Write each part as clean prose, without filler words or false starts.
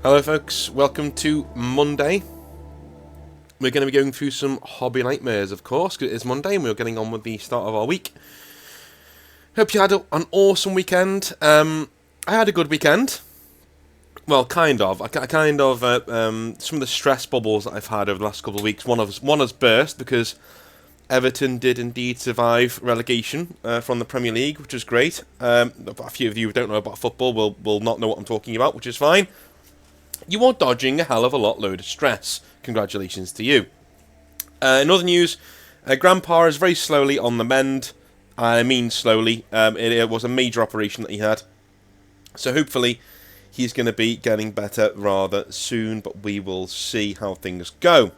Hello folks, welcome to Monday. We're going to be going through some hobby nightmares, of course, because it is Monday and we're getting on with the start of our week. Hope you had an awesome weekend. I had a good weekend. Well, kind of. Some of the stress bubbles that I've had over the last couple of weeks, one has burst because Everton did indeed survive relegation from the Premier League, which is great. A few of you who don't know about football will not know what I'm talking about, which is fine. You are dodging a hell of a load of stress. Congratulations to you. In other news, Grandpa is very slowly on the mend. I mean slowly. It was a major operation that he had. So hopefully he's going to be getting better rather soon, but we will see how things go.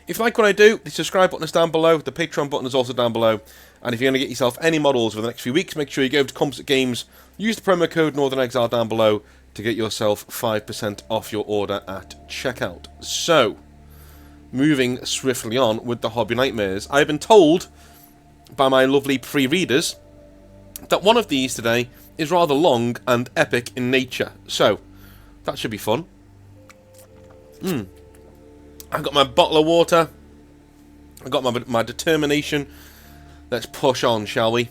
If you like what I do, the subscribe button is down below. The Patreon button is also down below. And if you're going to get yourself any models for the next few weeks, make sure you go over to Composite Games, use the promo code Northern Exile down below to get yourself 5% off your order at checkout. So, moving swiftly on with the hobby nightmares. I've been told by my lovely pre-readers that one of these today is rather long and epic in nature. So, that should be fun. I've got my bottle of water. I've got my determination. Let's push on, shall we?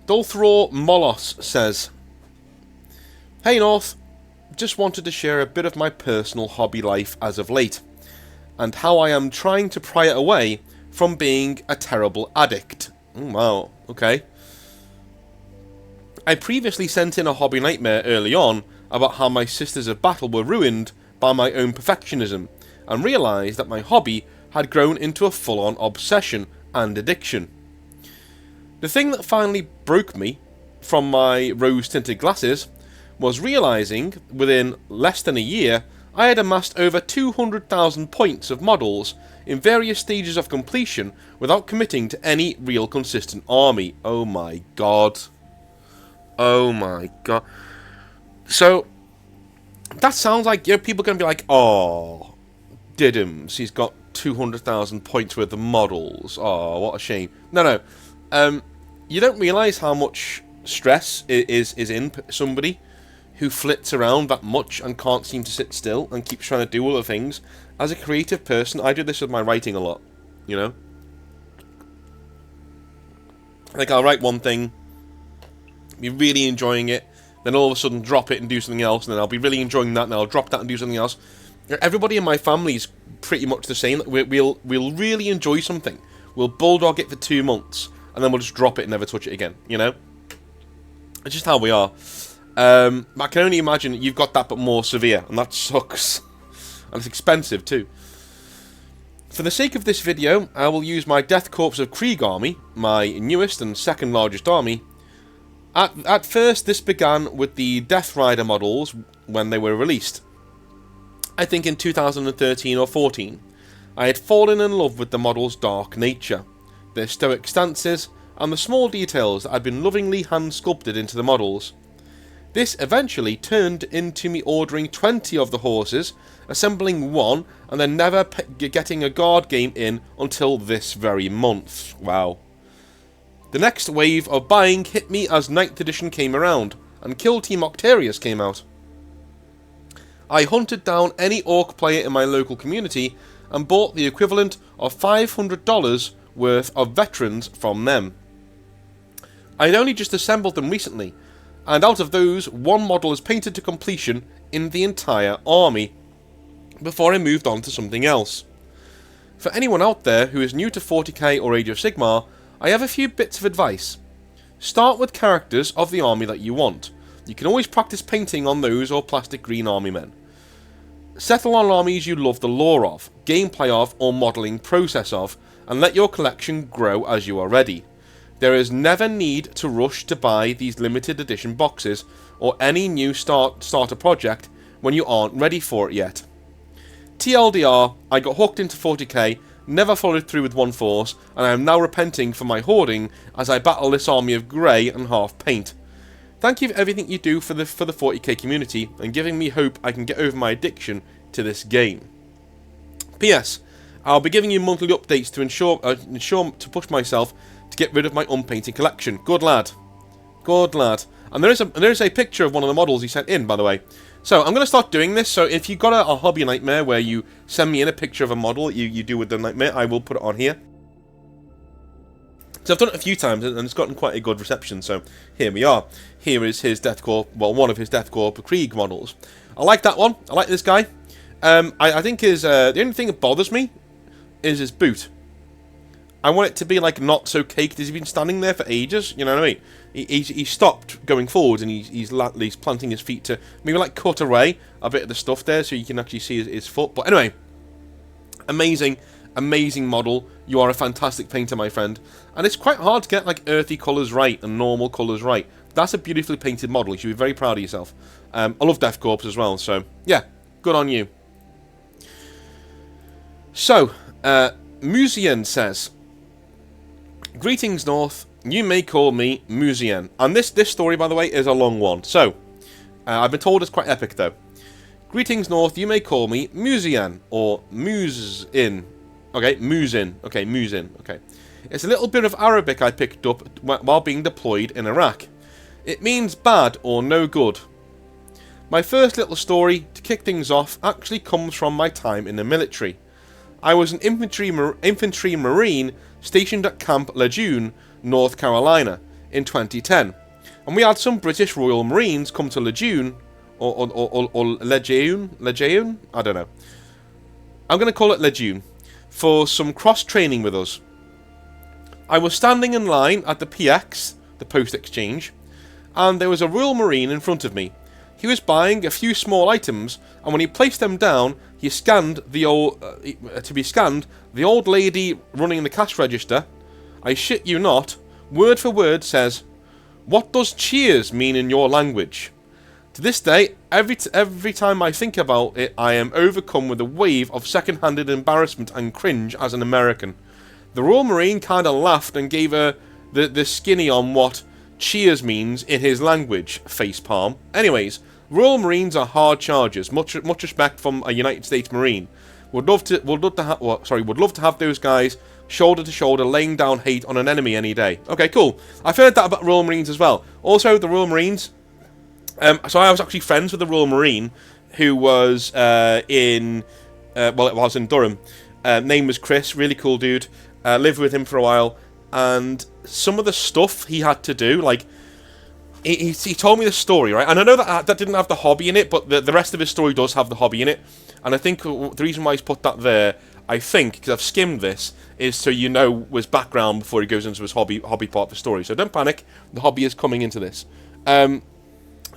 Dulthraw Molos says, "Hey North, just wanted to share a bit of my personal hobby life as of late, and how I am trying to pry it away from being a terrible addict." Wow, okay. I previously sent in a hobby nightmare early on about how my Sisters of Battle were ruined by my own perfectionism, and realised that my hobby had grown into a full-on obsession and addiction. The thing that finally broke me from my rose-tinted glasses was realising, within less than a year, I had amassed over 200,000 points of models in various stages of completion without committing to any real consistent army. Oh my god. Oh my god. So, that sounds like, people are going to be like, "Oh, Diddums, he's got 200,000 points worth of models. Oh, what a shame." No. You don't realise how much stress is in somebody who flits around that much and can't seem to sit still and keeps trying to do other things. As a creative person, I do this with my writing a lot, Like, I'll write one thing, be really enjoying it, then all of a sudden drop it and do something else, and then I'll be really enjoying that, and I'll drop that and do something else. Everybody in my family is pretty much the same. We'll really enjoy something. We'll bulldog it for 2 months, and then we'll just drop it and never touch it again, It's just how we are. I can only imagine you've got that but more severe, and that sucks. And it's expensive too. For the sake of this video, I will use my Death Corps of Krieg army, my newest and second largest army. At first, this began with the Death Rider models when they were released. I think in 2013 or 14. I had fallen in love with the models' dark nature, their stoic stances, and the small details that had been lovingly hand-sculpted into the models. This eventually turned into me ordering 20 of the horses, assembling one, and then never getting a guard game in until this very month. Wow. The next wave of buying hit me as 9th edition came around, and Kill Team Octarius came out. I hunted down any orc player in my local community, and bought the equivalent of $500 worth of veterans from them. I had only just assembled them recently, and out of those, one model is painted to completion in the entire army, before I moved on to something else. For anyone out there who is new to 40k or Age of Sigmar, I have a few bits of advice. Start with characters of the army that you want. You can always practice painting on those or plastic green army men. Settle on armies you love the lore of, gameplay of, or modelling process of, and let your collection grow as you are ready. There is never need to rush to buy these limited edition boxes or any new starter project when you aren't ready for it yet. TLDR, I got hooked into 40k, never followed through with one force, and I am now repenting for my hoarding as I battle this army of grey and half paint. Thank you for everything you do for the 40k community, and giving me hope I can get over my addiction to this game. P.S. I'll be giving you monthly updates to ensure to push myself to get rid of my unpainted collection. Good lad. Good lad. And there is a picture of one of the models he sent in, by the way. So I'm going to start doing this. So if you've got a hobby nightmare where you send me in a picture of a model you do with the nightmare, I will put it on here. So I've done it a few times, and it's gotten quite a good reception, so here we are. Here is his Deathcore, well, one of his Deathcore Krieg models. I like that one. I like this guy. I think the only thing that bothers me is his boot. I want it to be, like, not so caked. He's been standing there for ages, you know what I mean? He stopped going forward, and he's planting his feet to maybe, like, cut away a bit of the stuff there so you can actually see his foot. But anyway, amazing model. You are a fantastic painter, my friend. And it's quite hard to get, like, earthy colours right and normal colours right. That's a beautifully painted model. You should be very proud of yourself. I love Death Corps as well, so, yeah, good on you. So, Muzien says, greetings, North. You may call me Muzien. And this story, by the way, is a long one. So, I've been told it's quite epic, though. Greetings, North. You may call me Muzien, or Muzin. Okay, Muzin. Okay, Muzin. Okay. It's a little bit of Arabic I picked up while being deployed in Iraq. It means bad or no good. My first little story, to kick things off, actually comes from my time in the military. I was an infantry marine stationed at Camp Lejeune, North Carolina, in 2010. And we had some British Royal Marines come to Lejeune, or Lejeune? I don't know. I'm going to call it Lejeune, for some cross-training with us. I was standing in line at the PX, the Post Exchange, and there was a Royal Marine in front of me. He was buying a few small items, and when he placed them down, he scanned the old lady running the cash register. I shit you not, word for word says, "What does cheers mean in your language?" To this day, every time I think about it, I am overcome with a wave of second-handed embarrassment and cringe as an American. The Royal Marine kind of laughed and gave her the skinny on what cheers means in his language, facepalm. Anyways, Royal Marines are hard chargers. Much respect from a United States Marine. Would love to have those guys shoulder to shoulder laying down hate on an enemy any day. Okay, cool. I've heard that about Royal Marines as well. Also, the Royal Marines. So I was actually friends with the Royal Marine who was it was in Durham. Name was Chris, really cool dude. Lived with him for a while, and some of the stuff he had to do, like, he told me the story, right? And I know that didn't have the hobby in it, but the rest of his story does have the hobby in it. And I think the reason why he's put that there, I think, because I've skimmed this, is so you know his background before he goes into his hobby part of the story. So don't panic, the hobby is coming into this.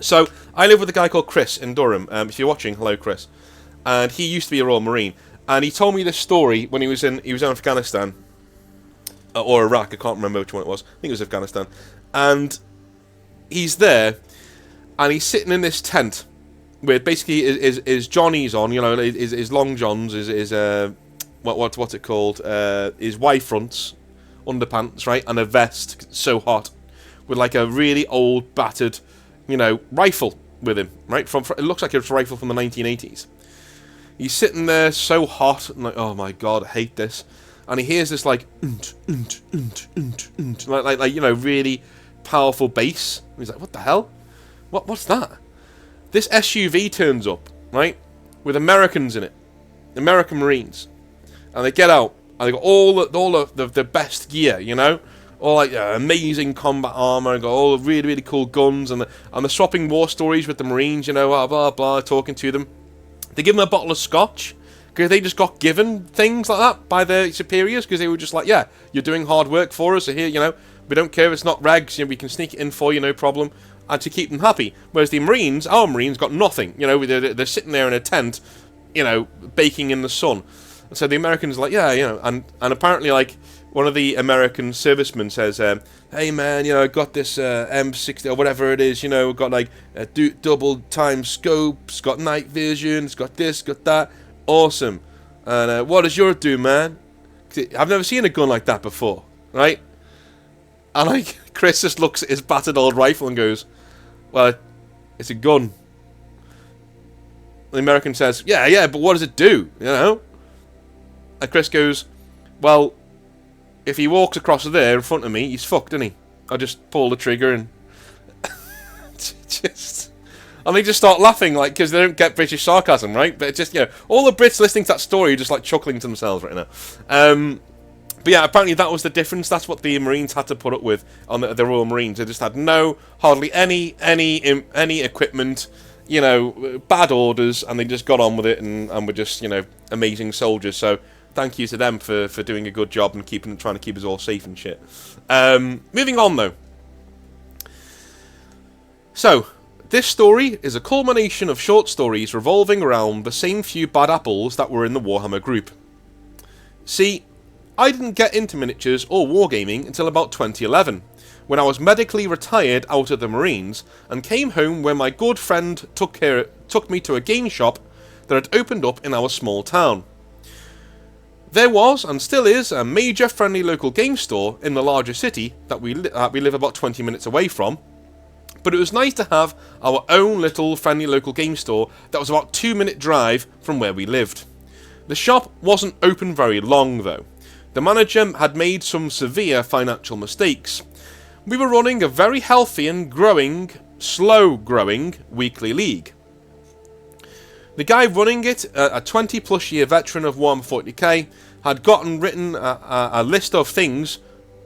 So I live with a guy called Chris in Durham. If you're watching, hello, Chris. And he used to be a Royal Marine, and he told me this story when he was in Afghanistan. Or Iraq, I can't remember which one it was. I think it was Afghanistan. And he's there, and he's sitting in this tent with basically his Johnnies on, you know, his long johns, what's it called? His Y fronts, underpants, right, and a vest so hot, with like a really old battered, you know, rifle with him, right? It looks like it's a rifle from the 1980s. He's sitting there so hot, and like, oh my god, I hate this. And he hears this like like you know, really powerful bass. And he's like, what the hell? What's that? This SUV turns up, right, with Americans in it, American Marines, and they get out and they got all the best gear, you know, all like amazing combat armor, and got all the really cool guns, and they're swapping war stories with the Marines, you know, blah blah blah, talking to them. They give them a bottle of scotch. Because they just got given things like that by their superiors, because they were just like, yeah, you're doing hard work for us, so here, you know, we don't care if it's not regs, you know, we can sneak it in for you, no problem, and to keep them happy. Whereas the Marines, our Marines, got nothing, you know, they're sitting there in a tent, you know, baking in the sun. And so the Americans are like, yeah, you know, and apparently, like, one of the American servicemen says, hey man, you know, I got this M60 or whatever it is, you know, got like a double time scopes, got night vision, it's got this, got that. Awesome. And what does yours do, man? I've never seen a gun like that before, right? And like, Chris just looks at his battered old rifle and goes, well, it's a gun. The American says, yeah, but what does it do, you know? And Chris goes, well, if he walks across there in front of me, he's fucked, isn't he? I just pull the trigger and... Just... And they just start laughing, like, because they don't get British sarcasm, right? But it's just, all the Brits listening to that story are just, like, chuckling to themselves right now. But yeah, apparently that was the difference. That's what the Marines had to put up with on the Royal Marines. They just had hardly any equipment, bad orders, and they just got on with it and were just, amazing soldiers. So thank you to them for doing a good job and trying to keep us all safe and shit. Moving on, though. So, this story is a culmination of short stories revolving around the same few bad apples that were in the Warhammer group. See, I didn't get into miniatures or wargaming until about 2011, when I was medically retired out of the Marines and came home when my good friend took me to a game shop that had opened up in our small town. There was, and still is, a major friendly local game store in the larger city that we live about 20 minutes away from, but it was nice to have our own little friendly local game store that was about a 2-minute drive from where we lived. The shop wasn't open very long though. The manager had made some severe financial mistakes. We were running a very healthy and slow growing weekly league. The guy running it, a 20 plus year veteran of Warhammer 40k, had written a list of things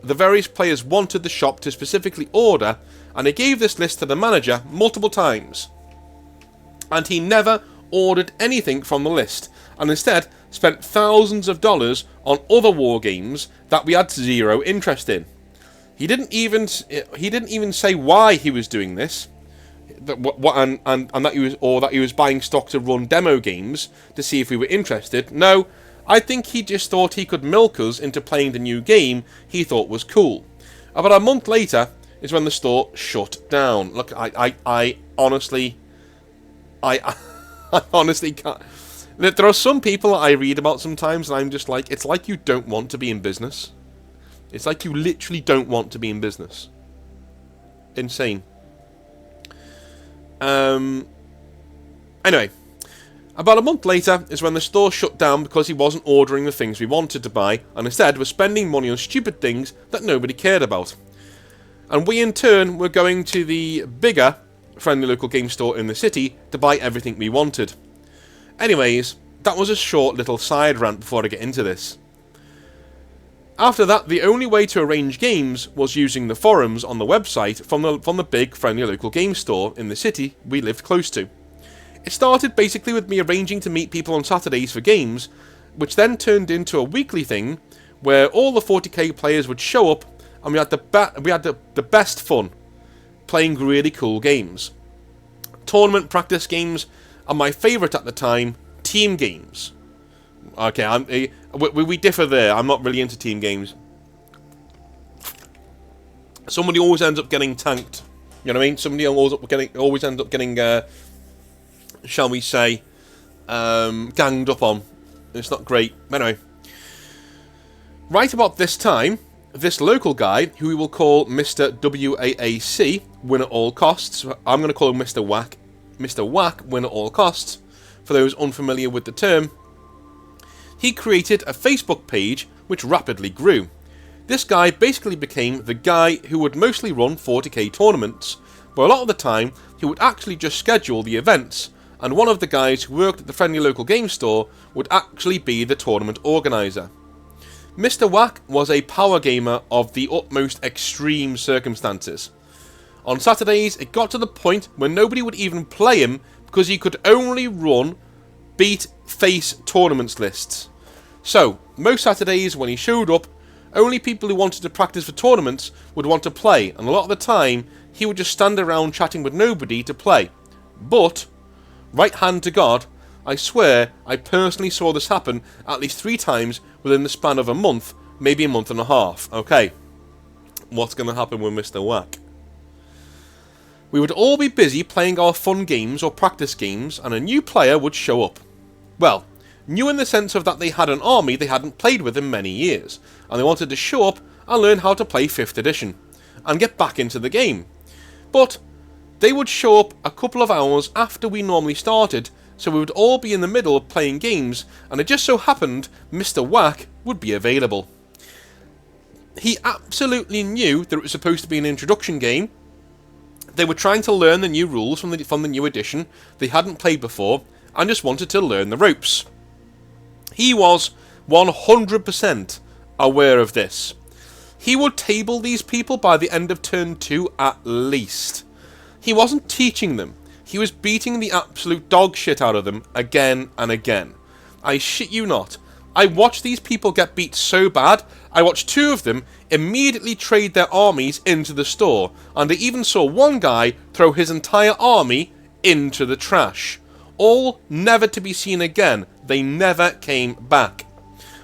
the various players wanted the shop to specifically order, and he gave this list to the manager multiple times. And he never ordered anything from the list, and instead spent thousands of dollars on other war games that we had zero interest in. He didn't even say why he was doing this, that he was buying stock to run demo games to see if we were interested. No, I think he just thought he could milk us into playing the new game he thought was cool. About a month later is when the store shut down. Look, I honestly can't. There are some people I read about sometimes, and I'm just like, it's like you don't want to be in business. It's like you literally don't want to be in business. Insane. Anyway, about a month later is when the store shut down because he wasn't ordering the things we wanted to buy, and instead was spending money on stupid things that nobody cared about. And we in turn were going to the bigger friendly local game store in the city to buy everything we wanted. Anyways, that was a short little side rant before I get into this. After that, the only way to arrange games was using the forums on the website from the big friendly local game store in the city we lived close to. It started basically with me arranging to meet people on Saturdays for games, which then turned into a weekly thing where all the 40k players would show up, and we had the best fun playing really cool games. Tournament practice games, and my favourite at the time, team games. Okay, we differ there. I'm not really into team games. Somebody always ends up getting tanked. You know what I mean? Somebody always ends up getting, shall we say, ganged up on. It's not great. Anyway, right about this time, this local guy, who we will call Mr. WAAC, win at all costs. I'm going to call him Mr. Whack. Mr. Whack, win at all costs. For those unfamiliar with the term, he created a Facebook page which rapidly grew. This guy basically became the guy who would mostly run 40k tournaments, but a lot of the time he would actually just schedule the events, and one of the guys who worked at the friendly local game store would actually be the tournament organiser. Mr. Whack was a power gamer of the utmost extreme circumstances. On Saturdays, it got to the point where nobody would even play him because he could only run beat-face tournaments lists. So, most Saturdays when he showed up, only people who wanted to practice for tournaments would want to play, and a lot of the time, he would just stand around chatting with nobody to play. But, right hand to God, I swear I personally saw this happen at least 3 times within the span of a month, maybe a month and a half. Okay, what's going to happen with Mr. Whack? We would all be busy playing our fun games or practice games, and a new player would show up. Well, new in the sense of that they had an army they hadn't played with in many years, and they wanted to show up and learn how to play 5th edition, and get back into the game. But they would show up a couple of hours after we normally started, so we would all be in the middle of playing games, and it just so happened Mr. Whack would be available. He absolutely knew that it was supposed to be an introduction game, They were trying to learn the new rules from the new edition they hadn't played before and just wanted to learn the ropes. He was 100% aware of this. He would table these people by the end of turn 2 at least. He wasn't teaching them. He was beating the absolute dog shit out of them again and again. I shit you not. I watched these people get beat so bad, I watched 2 of them immediately trade their armies into the store, and I even saw one guy throw his entire army into the trash. All never to be seen again. They never came back.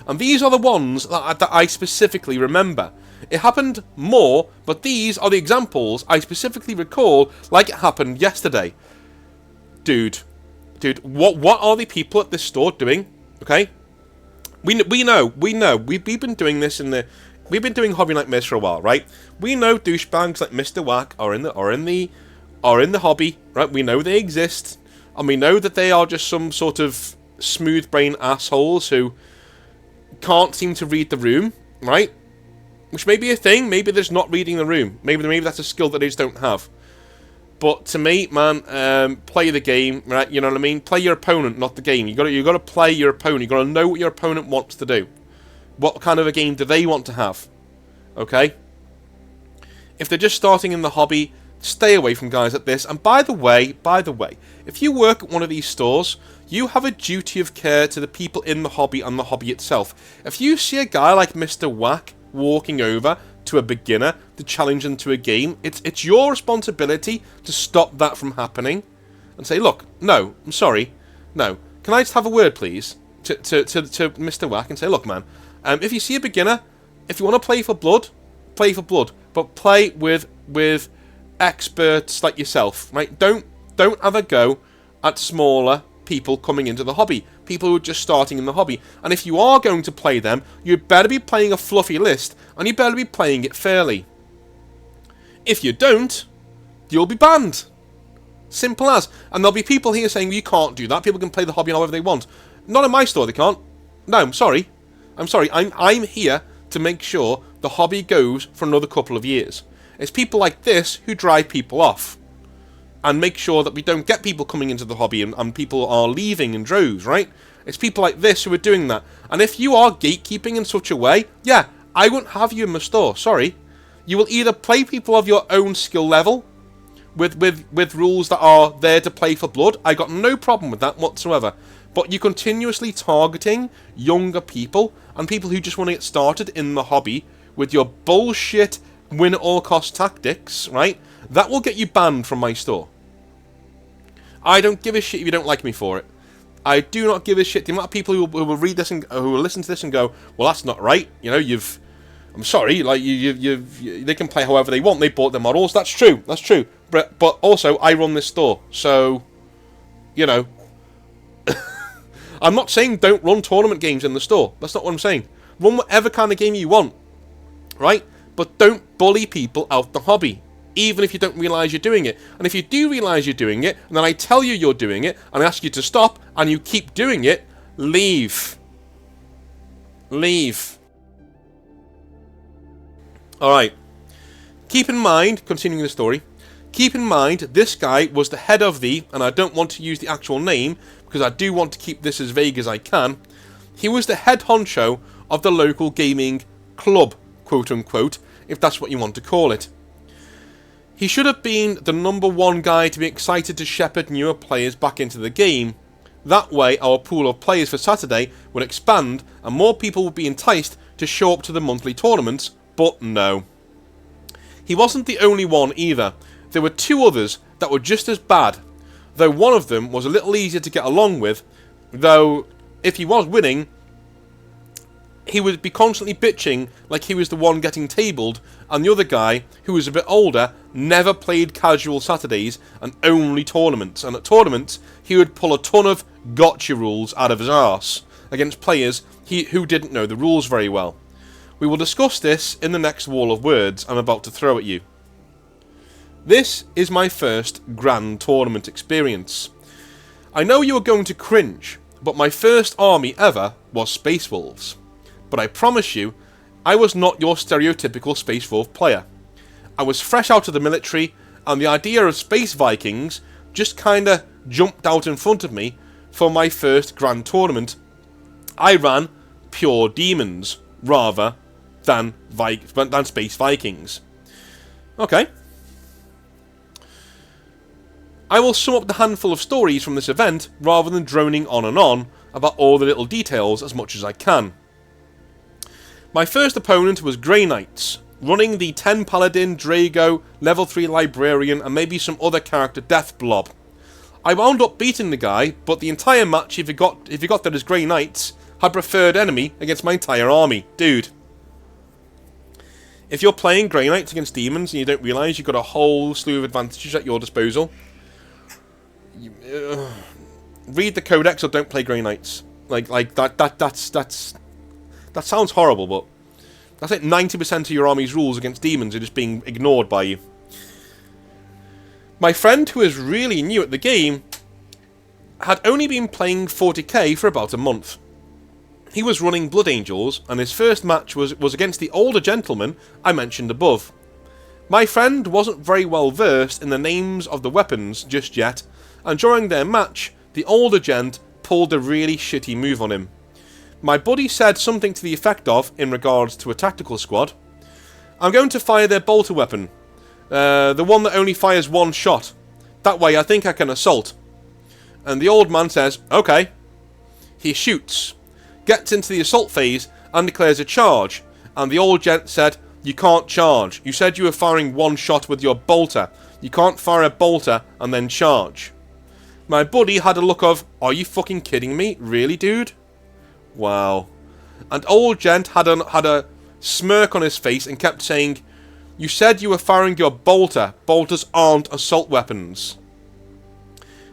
And these are the ones that I specifically remember. It happened more, but these are the examples I specifically recall like it happened yesterday. Dude, what are the people at this store doing? Okay? We know. We've been doing this we've been doing Hobby Nightmares for a while, right? We know douchebags like Mr. Whack are in the hobby, right? We know they exist, and we know that they are just some sort of smooth brain assholes who can't seem to read the room, right? Which may be a thing. Maybe there's not reading the room. Maybe that's a skill that they just don't have. But to me, man, play the game, right? You know what I mean? Play your opponent, not the game. You got to play your opponent. You got to know what your opponent wants to do. What kind of a game do they want to have? Okay. If they're just starting in the hobby, stay away from guys like this. And by the way, if you work at one of these stores, you have a duty of care to the people in the hobby and the hobby itself. If you see a guy like Mr. Whack walking over to a beginner to challenge them to a game, it's your responsibility to stop that from happening and say, look, no, I'm sorry, no, can I just have a word, please, to Mr. Whack and say, look, man, if you see a beginner, if you want to play for blood, but play with experts like yourself, right? Don't have a go at smaller people coming into the hobby, people who are just starting in the hobby. And if you are going to play them, you better be playing a fluffy list, and you better be playing it fairly. If you don't, you'll be banned. Simple as. And there'll be people here saying, well, you can't do that. People can play the hobby however they want. Not in my store, they can't. No, I'm sorry. I'm here to make sure the hobby goes for another couple of years. It's people like this who drive people off and make sure that we don't get people coming into the hobby and people are leaving in droves, right? It's people like this who are doing that. And if you are gatekeeping in such a way, yeah, I won't have you in my store, sorry. You will either play people of your own skill level with rules that are there to play for blood. I got no problem with that whatsoever. But you're continuously targeting younger people and people who just want to get started in the hobby with your bullshit win at all cost tactics, right? That will get you banned from my store. I don't give a shit if you don't like me for it. I do not give a shit. The amount of people who will read this and who will listen to this and go, well, that's not right. You know, I'm sorry, like they can play however they want. They bought their models. That's true. But also, I run this store, so you know, I'm not saying don't run tournament games in the store. That's not what I'm saying. Run whatever kind of game you want, right? But don't bully people out the hobby, even if you don't realise you're doing it. And if you do realise you're doing it, and then I tell you you're doing it, and I ask you to stop, and you keep doing it, leave. Leave. Alright. Keep in mind, continuing the story, keep in mind this guy was the head of the, and I don't want to use the actual name, because I do want to keep this as vague as I can, he was the head honcho of the local gaming club, quote unquote, if that's what you want to call it. He should have been the number one guy to be excited to shepherd newer players back into the game. That way our pool of players for Saturday would expand and more people would be enticed to show up to the monthly tournaments, but no. He wasn't the only one either. There were 2 others that were just as bad, though one of them was a little easier to get along with, though if he was winning, he would be constantly bitching like he was the one getting tabled, and the other guy, who was a bit older, never played casual Saturdays and only tournaments. And at tournaments, he would pull a ton of gotcha rules out of his arse against players who didn't know the rules very well. We will discuss this in the next wall of words I'm about to throw at you. This is my first grand tournament experience. I know you are going to cringe, but my first army ever was Space Wolves. But I promise you, I was not your stereotypical Space Wolf player. I was fresh out of the military, And the idea of Space Vikings just kind of jumped out in front of me for my first Grand Tournament. I ran pure demons rather than Space Vikings. Okay. I will sum up the handful of stories from this event rather than droning on and on about all the little details as much as I can. My first opponent was Grey Knights, running the 10 Paladin, Drago, level 3 Librarian and maybe some other character death blob. I wound up beating the guy, but the entire match, if you got that as Grey Knights, had preferred enemy against my entire army. Dude. If you're playing Grey Knights against demons and you don't realise you've got a whole slew of advantages at your disposal, read the Codex or don't play Grey Knights. That sounds horrible, but that's like 90% of your army's rules against demons are just being ignored by you. My friend, who is really new at the game, had only been playing 40k for about a month. He was running Blood Angels, and his first match was against the older gentleman I mentioned above. My friend wasn't very well versed in the names of the weapons just yet, and during their match, the older gent pulled a really shitty move on him. My buddy said something to the effect of, in regards to a tactical squad, "I'm going to fire their bolter weapon. The one that only fires one shot. That way I think I can assault." And the old man says, "Okay." He shoots, gets into the assault phase, and declares a charge. And the old gent said, "You can't charge. You said you were firing one shot with your bolter. You can't fire a bolter and then charge." My buddy had a look of, "Are you fucking kidding me? Really, dude?" Wow. And old gent had a smirk on his face and kept saying, "You said you were firing your bolter. Bolters aren't assault weapons."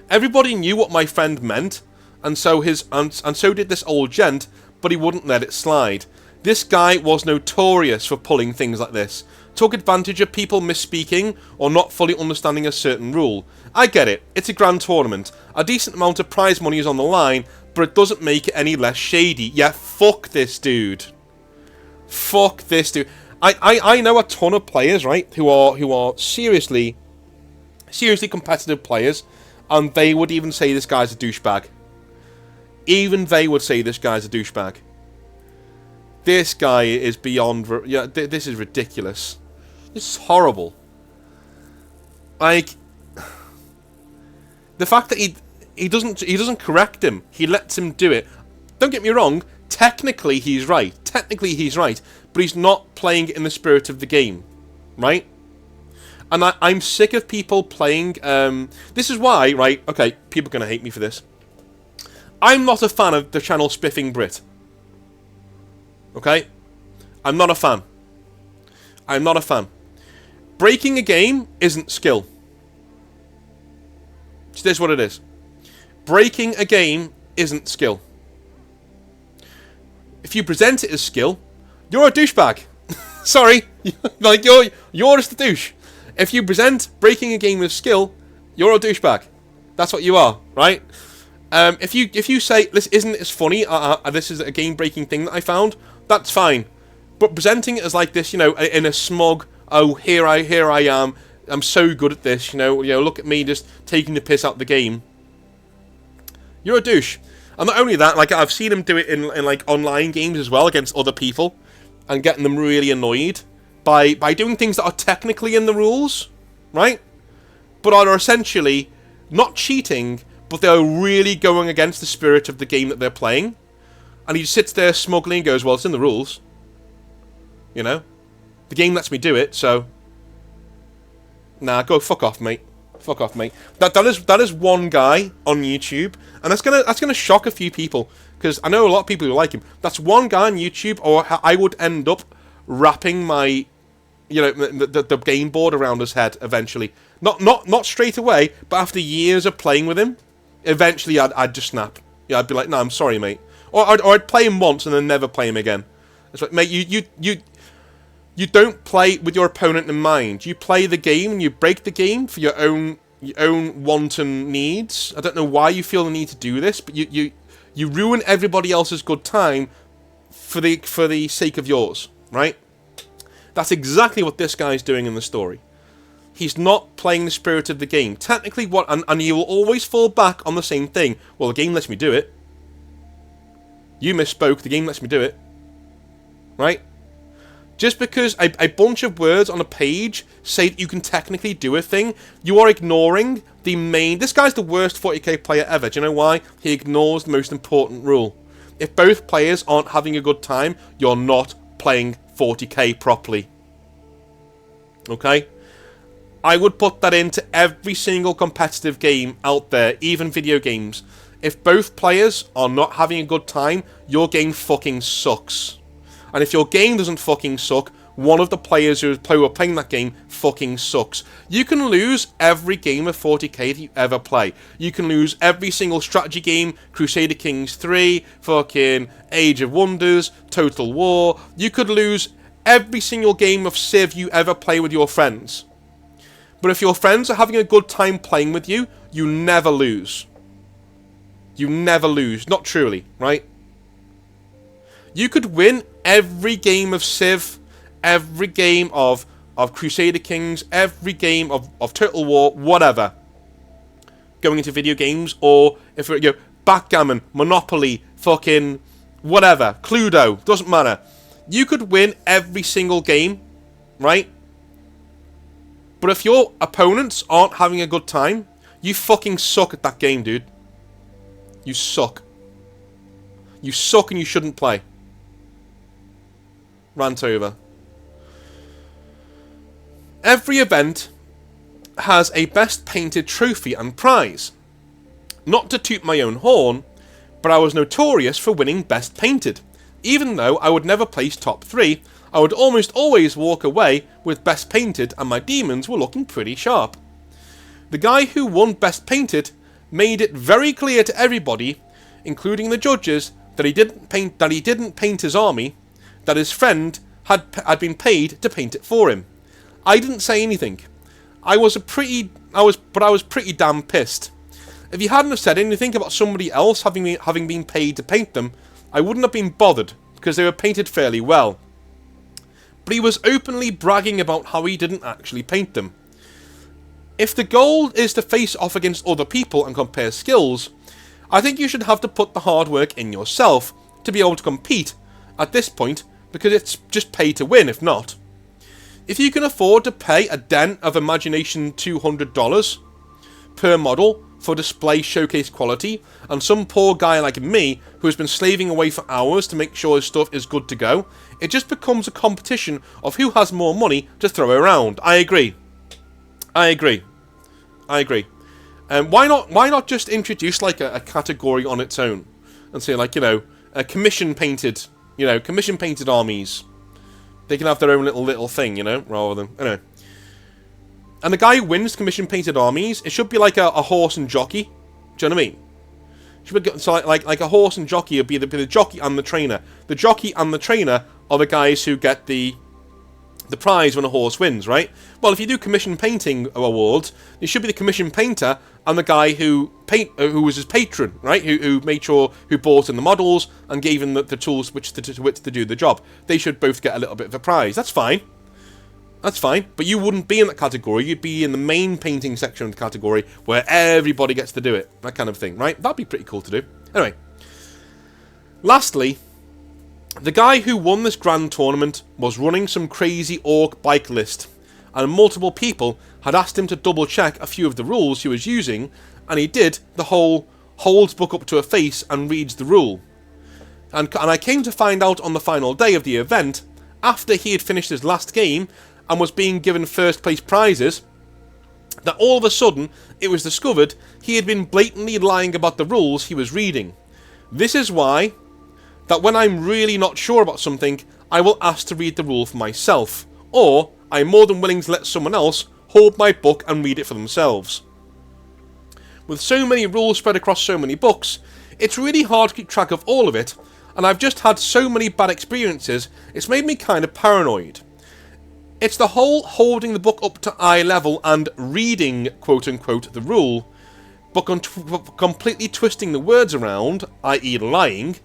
Everybody knew what my friend meant, and so did this old gent, but he wouldn't let it slide. This guy was notorious for pulling things like this. Took advantage of people misspeaking or not fully understanding a certain rule. I get it, it's a grand tournament. A decent amount of prize money is on the line, but it doesn't make it any less shady. Yeah, fuck this dude. Fuck this dude. I know a ton of players, right, who are seriously competitive players, and they would even say this guy's a douchebag. Even they would say this guy's a douchebag. This guy is beyond... Yeah, this is ridiculous. This is horrible. Like, the fact that he doesn't correct him. He lets him do it. Don't get me wrong. Technically, he's right. But he's not playing it in the spirit of the game, right? And I'm sick of people playing... this is why, right? Okay, people are going to hate me for this. I'm not a fan of the channel Spiffing Brit. Okay? I'm not a fan. Breaking a game isn't skill. It is what it is. Breaking a game isn't skill. If you present it as skill, you're a douchebag. Sorry. Like, you're just a douche. If you present breaking a game as skill, you're a douchebag. That's what you are, right? If you say, "This isn't as funny, this is a game-breaking thing that I found," that's fine. But presenting it as like this, in a smug, "Oh, here I am, I'm so good at this, look at me just taking the piss out of the game," you're a douche. And not only that, like, I've seen him do it in like online games as well against other people, and getting them really annoyed by doing things that are technically in the rules, right? But are essentially not cheating, but they're really going against the spirit of the game that they're playing. And he sits there smugly and goes, "Well, it's in the rules. The game lets me do it, so..." Nah, go fuck off, mate. Fuck off, mate. That is one guy on YouTube, and that's gonna shock a few people, because I know a lot of people who like him. That's one guy on YouTube, or I would end up wrapping my, the game board around his head eventually. Not straight away, but after years of playing with him, eventually I'd just snap. Yeah, I'd be like, "No, I'm sorry, mate." Or I'd play him once and then never play him again. It's like, mate, you don't play with your opponent in mind. You play the game and you break the game for your own wanton needs. I don't know why you feel the need to do this, but you ruin everybody else's good time for the sake of yours, right? That's exactly what this guy's doing in the story. he's not playing the spirit of the game. Technically, and you will always fall back on the same thing. Well, the game lets me do it. You misspoke, the game lets me do it. Right? Just because a bunch of words on a page say that you can technically do a thing, you are ignoring the main... This guy's the worst 40k player ever. Do you know why? He ignores the most important rule. If both players aren't having a good time, you're not playing 40k properly. Okay? I would put that into every single competitive game out there, even video games. If both players are not having a good time, your game fucking sucks. And if your game doesn't fucking suck, one of the players who are playing that game fucking sucks. You can lose every game of 40k that you ever play. You can lose every single strategy game, Crusader Kings 3, fucking Age of Wonders, Total War. You could lose every single game of Civ you ever play with your friends. But if your friends are having a good time playing with you, you never lose. You never lose. Not truly, right? You could win every game of Civ, every game of Crusader Kings, every game of Total War, whatever. Going into video games, or if you know, backgammon, Monopoly, fucking whatever, Cluedo, doesn't matter. You could win every single game, right? But if your opponents aren't having a good time, you fucking suck at that game, dude. You suck. You suck and you shouldn't play. Rant over. Every event has a best painted trophy and prize. Not to toot my own horn, but I was notorious for winning best painted. Even though I would never place top 3, I would almost always walk away with best painted and my demons were looking pretty sharp. The guy who won best painted made it very clear to everybody, including the judges, that he didn't paint his army, that his friend had been paid to paint it for him. I didn't say anything. I was pretty damn pissed. If he hadn't have said anything about somebody else having been paid to paint them, I wouldn't have been bothered, because they were painted fairly well. But he was openly bragging about how he didn't actually paint them. If the goal is to face off against other people and compare skills, I think you should have to put the hard work in yourself to be able to compete at this point, because it's just pay to win if not. If you can afford to pay a dent of imagination $200 per model for display showcase quality, and some poor guy like me who has been slaving away for hours to make sure his stuff is good to go, it just becomes a competition of who has more money to throw around. I agree. Why not just introduce like a category on its own and say, like, you know, commission painted armies. They can have their own little thing, you know, rather than, I don't know. And the guy who wins commission painted armies, it should be like a horse and jockey. Do you know what I mean? Should be, so like a horse and jockey would be the jockey and the trainer. The jockey and the trainer are the guys who get the prize when a horse wins, right? Well, if you do commission painting awards, it should be the commission painter and the guy who was his patron, right? Who made sure, who bought in the models and gave him the tools which to do the job. They should both get a little bit of a prize. That's fine. That's fine. But you wouldn't be in that category. You'd be in the main painting section of the category where everybody gets to do it. That kind of thing, right? That'd be pretty cool to do. Anyway. Lastly, the guy who won this grand tournament was running some crazy orc bike list, and multiple people had asked him to double check a few of the rules he was using, and he did the whole holds book up to a face and reads the rule. And I came to find out on the final day of the event, after he had finished his last game and was being given first place prizes, that all of a sudden it was discovered he had been blatantly lying about the rules he was reading. This is why that when I'm really not sure about something, I will ask to read the rule for myself, or I'm more than willing to let someone else hold my book and read it for themselves. With so many rules spread across so many books, it's really hard to keep track of all of it, and I've just had so many bad experiences, it's made me kind of paranoid. It's the whole holding the book up to eye level and reading, quote-unquote, the rule, but completely twisting the words around, i.e. lying,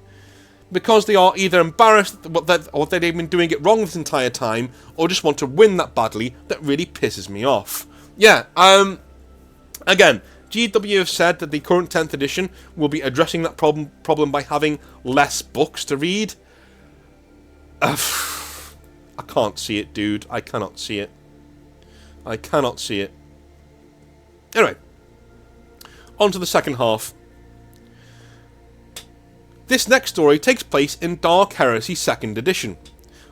because they are either embarrassed or that they've been doing it wrong this entire time, or just want to win that badly, that really pisses me off. Yeah, again, GW have said that the current 10th edition will be addressing that problem by having less books to read. I can't see it, dude. I cannot see it. I cannot see it. Anyway, on to the second half. This next story takes place in Dark Heresy 2nd edition.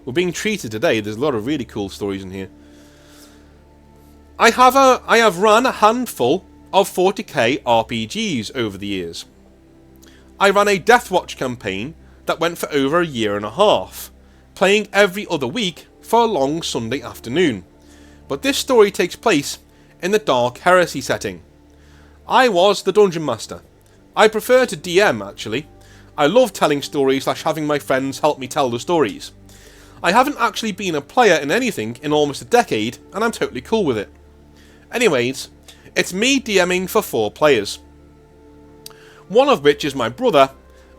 We're being treated today. There's a lot of really cool stories in here. I have run a handful of 40k RPGs over the years. I ran a Deathwatch campaign that went for over a year and a half, playing every other week for a long Sunday afternoon. But this story takes place in the Dark Heresy setting. I was the Dungeon Master. I prefer to DM, actually. I love telling stories / having my friends help me tell the stories. I haven't actually been a player in anything in almost a decade, and I'm totally cool with it. Anyways, it's me DMing for 4 players. One of which is my brother,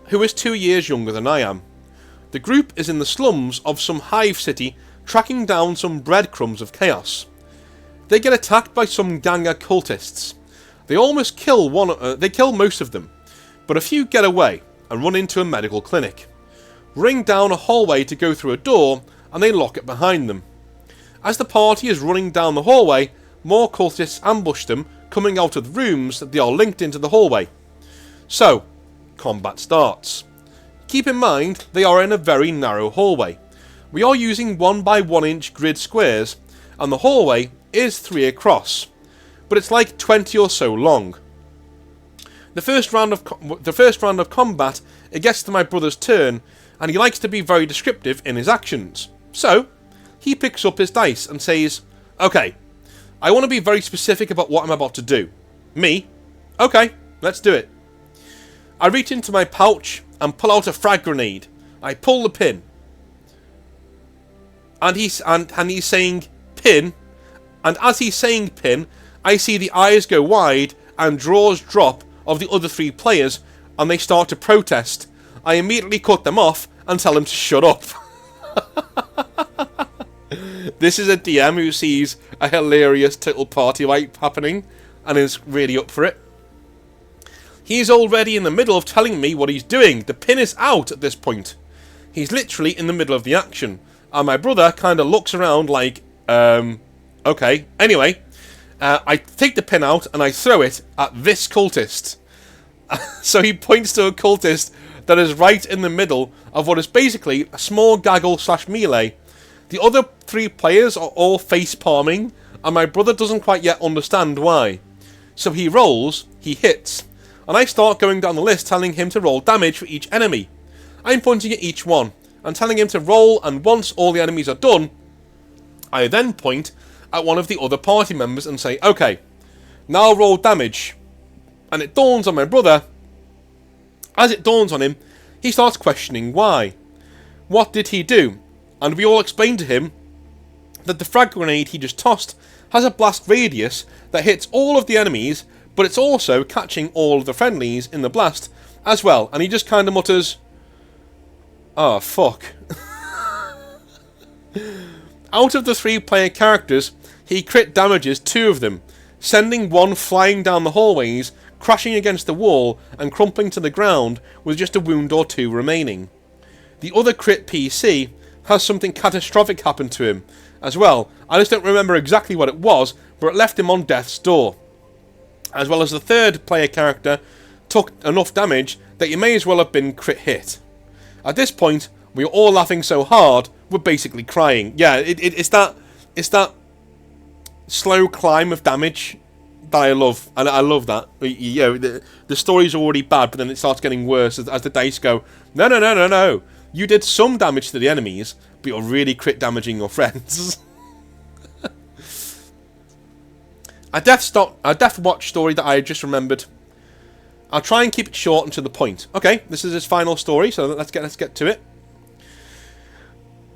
who is 2 years younger than I am. The group is in the slums of some hive city, tracking down some breadcrumbs of chaos. They get attacked by some gang of cultists. They almost kill they kill most of them, but a few get away and run into a medical clinic. Ring down a hallway to go through a door, and they lock it behind them. As the party is running down the hallway, more cultists ambush them, coming out of the rooms that they are linked into the hallway. So, combat starts. Keep in mind, they are in a very narrow hallway. We are using 1 by 1 inch grid squares, and the hallway is 3 across, but it's like 20 or so long. The first round of combat, it gets to my brother's turn, and he likes to be very descriptive in his actions. So, he picks up his dice and says, "Okay, I want to be very specific about what I'm about to do." Me? "Okay, let's do it." I reach into my pouch and pull out a frag grenade. I pull the pin. And he's saying pin, and as he's saying pin, I see the eyes go wide and drawers drop of the other 3 players, and they start to protest. I immediately cut them off and tell them to shut up. This is a DM who sees a hilarious little party wipe happening and is really up for it. He's already in the middle of telling me what he's doing. The pin is out at this point. He's literally in the middle of the action, and my brother kind of looks around like, okay. Anyway, I take the pin out and I throw it at this cultist. So he points to a cultist that is right in the middle of what is basically a small gaggle / melee. The other 3 players are all face palming, and my brother doesn't quite yet understand why. So he rolls, he hits, and I start going down the list telling him to roll damage for each enemy. I'm pointing at each one and telling him to roll, and once all the enemies are done, I then point at one of the other party members and say, "Okay, now roll damage." And it dawns on my brother. As it dawns on him, he starts questioning why. What did he do? And we all explain to him that the frag grenade he just tossed has a blast radius that hits all of the enemies, but it's also catching all of the friendlies in the blast as well. And he just kind of mutters, "Oh, fuck." Out of the 3 player characters, he crit damages 2 of them, sending one flying down the hallways, crashing against the wall and crumpling to the ground with just a wound or 2 remaining. The other crit PC has something catastrophic happen to him as well. I just don't remember exactly what it was, but it left him on death's door. As well as the 3rd player character took enough damage that he may as well have been crit hit. At this point, we are all laughing so hard, we're basically crying. Yeah, it's that slow climb of damage that I love, and I love that. You know, the story's already bad, but then it starts getting worse as the dice go, no. You did some damage to the enemies, but you're really crit damaging your friends. A Death Watch story that I just remembered. I'll try and keep it short and to the point. Okay, this is his final story, so let's get to it.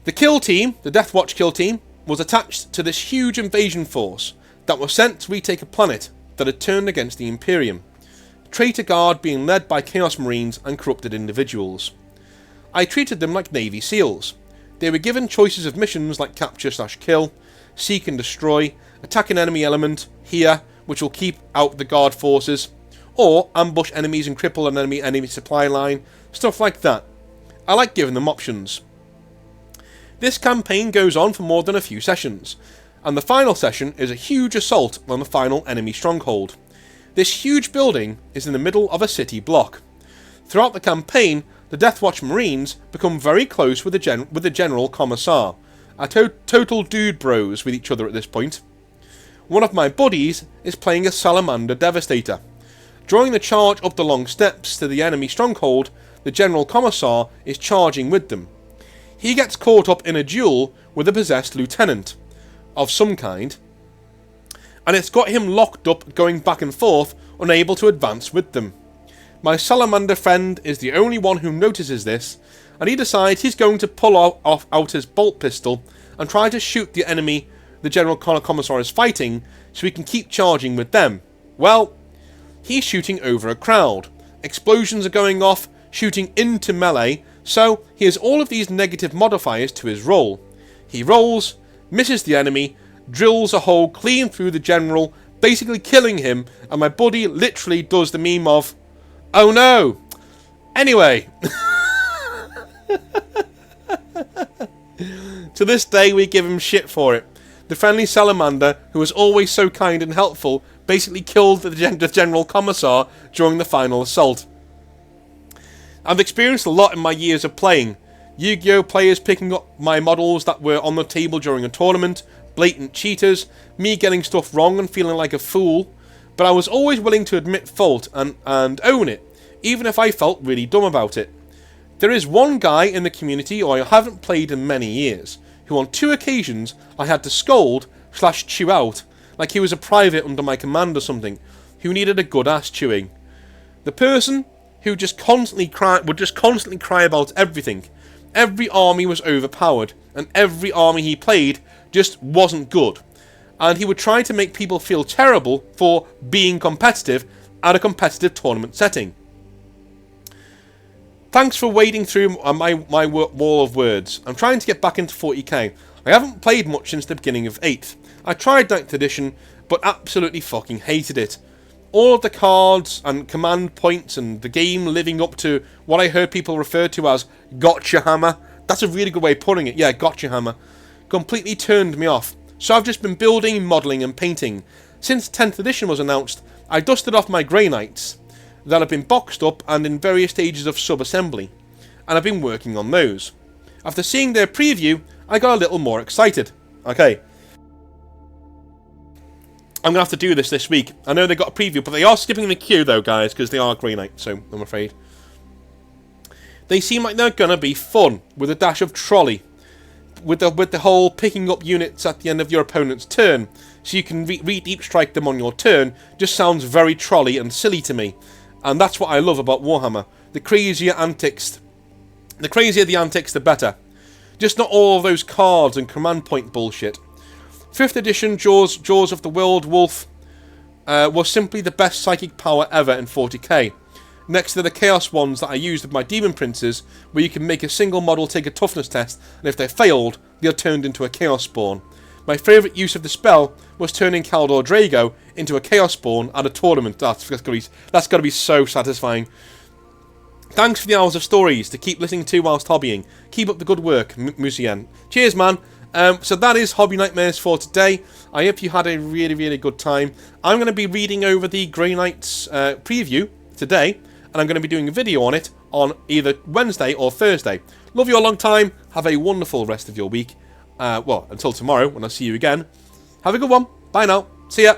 The kill team, the Death Watch kill team, was attached to this huge invasion force that was sent to retake a planet that had turned against the Imperium. Traitor Guard being led by Chaos Marines and corrupted individuals. I treated them like Navy SEALs. They were given choices of missions like capture / kill, seek and destroy, attack an enemy element here, which will keep out the guard forces, or ambush enemies and cripple an enemy supply line, stuff like that. I like giving them options. This campaign goes on for more than a few sessions, and the final session is a huge assault on the final enemy stronghold. This huge building is in the middle of a city block. Throughout the campaign, the Deathwatch Marines become very close with the General Commissar, are total dude bros with each other at this point. One of my buddies is playing a Salamander Devastator. During the charge up the long steps to the enemy stronghold, the General Commissar is charging with them. He gets caught up in a duel with a possessed lieutenant of some kind, and it's got him locked up going back and forth, unable to advance with them. My Salamander friend is the only one who notices this, and he decides he's going to pull out his bolt pistol and try to shoot the enemy the General Commissar is fighting, so he can keep charging with them. Well, he's shooting over a crowd. Explosions are going off, shooting into melee, so he has all of these negative modifiers to his roll. He rolls, misses the enemy, drills a hole clean through the general, basically killing him, and my buddy literally does the meme of, "Oh no!" Anyway. To this day we give him shit for it. The friendly Salamander, who was always so kind and helpful, basically killed the General Commissar during the final assault. I've experienced a lot in my years of playing. Yu-Gi-Oh! Players picking up my models that were on the table during a tournament, blatant cheaters, me getting stuff wrong and feeling like a fool, but I was always willing to admit fault and own it, even if I felt really dumb about it. There is one guy in the community who I haven't played in many years, who on 2 occasions I had to scold/chew out, like he was a private under my command or something, who needed a good ass chewing. The person who would just constantly cry about everything. Every army was overpowered, and every army he played just wasn't good. And he would try to make people feel terrible for being competitive at a competitive tournament setting. Thanks for wading through my wall of words. I'm trying to get back into 40k. I haven't played much since the beginning of 8th. I tried 9th edition, but absolutely fucking hated it. All of the cards and command points and the game living up to what I heard people refer to as gotcha hammer. That's a really good way of putting it. Yeah, gotcha hammer. Completely turned me off. So I've just been building, modelling and painting. Since 10th edition was announced, I dusted off my Grey Knights that have been boxed up and in various stages of sub-assembly, and I've been working on those. After seeing their preview, I got a little more excited. Okay. I'm going to have to do this week. I know they got a preview, but they are skipping the queue though, guys, because they are Grey Knights, so I'm afraid. They seem like they're going to be fun, with a dash of trolley. With the whole picking up units at the end of your opponent's turn, so you can re-deep strike them on your turn, just sounds very trolley and silly to me. And that's what I love about Warhammer. The crazier the antics, the better. Just not all of those cards and command point bullshit. 5th edition Jaws of the World Wolf was simply the best psychic power ever in 40k. Next to the chaos ones that I used with my demon princes, where you can make a single model take a toughness test, and if they failed, they are turned into a chaos spawn. My favourite use of the spell was turning Kaldor Drago into a chaos spawn at a tournament. That's got to be so satisfying. Thanks for the hours of stories to keep listening to whilst hobbying. Keep up the good work, Muzien. Cheers, man. So that is Hobby Nightmares for today. I hope you had a really, really good time. I'm going to be reading over the Grey Knights preview today, and I'm going to be doing a video on it on either Wednesday or Thursday. Love you a long time. Have a wonderful rest of your week. Well, until tomorrow when I see you again. Have a good one. Bye now. See ya.